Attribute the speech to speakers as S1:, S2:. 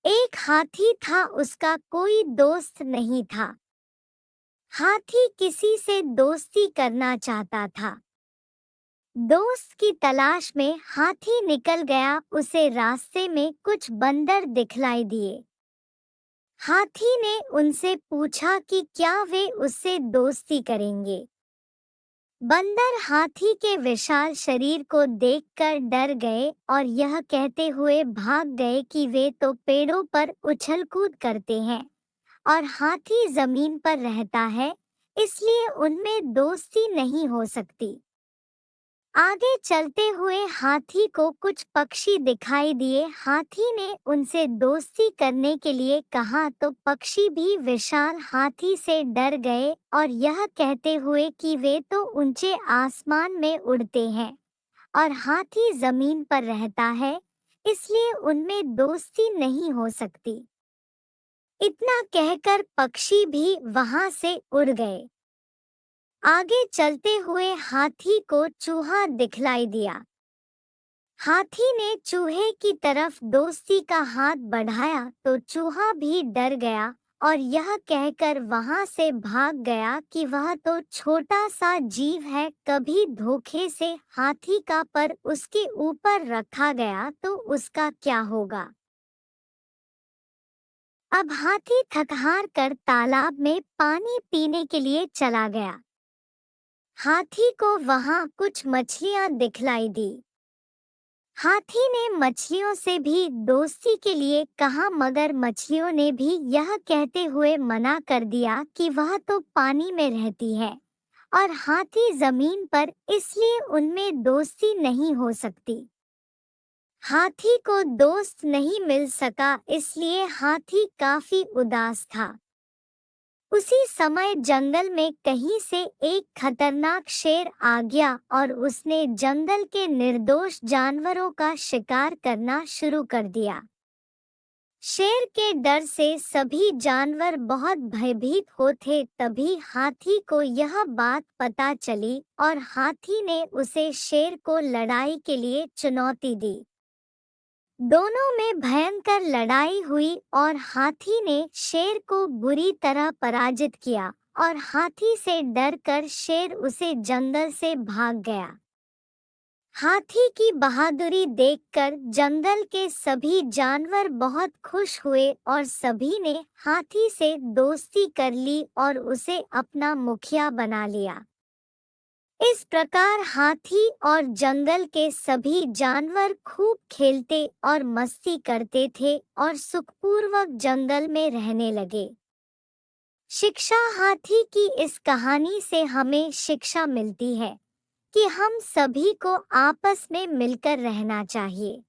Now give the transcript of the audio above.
S1: एक हाथी था, उसका कोई दोस्त नहीं था। हाथी किसी से दोस्ती करना चाहता था। दोस्त की तलाश में हाथी निकल गया। उसे रास्ते में कुछ बंदर दिखलाई दिए। हाथी ने उनसे पूछा कि क्या वे उससे दोस्ती करेंगे। बंदर हाथी के विशाल शरीर को देखकर डर गए और यह कहते हुए भाग गए कि वे तो पेड़ों पर उछल कूद करते हैं और हाथी जमीन पर रहता है, इसलिए उनमें दोस्ती नहीं हो सकती। आगे चलते हुए हाथी को कुछ पक्षी दिखाई दिए। हाथी ने उनसे दोस्ती करने के लिए कहा तो पक्षी भी विशाल हाथी से डर गए और यह कहते हुए कि वे तो ऊंचे आसमान में उड़ते हैं और हाथी जमीन पर रहता है, इसलिए उनमें दोस्ती नहीं हो सकती। इतना कहकर पक्षी भी वहां से उड़ गए। आगे चलते हुए हाथी को चूहा दिखलाई दिया। हाथी ने चूहे की तरफ दोस्ती का हाथ बढ़ाया तो चूहा भी डर गया और यह कहकर वहां से भाग गया कि वह तो छोटा सा जीव है, कभी धोखे से हाथी का पर उसके ऊपर रखा गया तो उसका क्या होगा। अब हाथी थक हार कर तालाब में पानी पीने के लिए चला गया। हाथी को वहां कुछ मछलियां दिखलाई दी। हाथी ने मछलियों से भी दोस्ती के लिए कहा, मगर मछलियों ने भी यह कहते हुए मना कर दिया कि वह तो पानी में रहती है और हाथी जमीन पर, इसलिए उनमें दोस्ती नहीं हो सकती। हाथी को दोस्त नहीं मिल सका, इसलिए हाथी काफी उदास था। उसी समय जंगल में कहीं से एक खतरनाक शेर आ गया और उसने जंगल के निर्दोष जानवरों का शिकार करना शुरू कर दिया। शेर के डर से सभी जानवर बहुत भयभीत होते। तभी हाथी को यह बात पता चली और हाथी ने उसे शेर को लड़ाई के लिए चुनौती दी। दोनों में भयंकर लड़ाई हुई और हाथी ने शेर को बुरी तरह पराजित किया और हाथी से डरकर शेर उसे जंगल से भाग गया। हाथी की बहादुरी देखकर जंगल के सभी जानवर बहुत खुश हुए और सभी ने हाथी से दोस्ती कर ली और उसे अपना मुखिया बना लिया। इस प्रकार हाथी और जंगल के सभी जानवर खूब खेलते और मस्ती करते थे और सुखपूर्वक जंगल में रहने लगे। शिक्षा। हाथी की इस कहानी से हमें शिक्षा मिलती है कि हम सभी को आपस में मिलकर रहना चाहिए।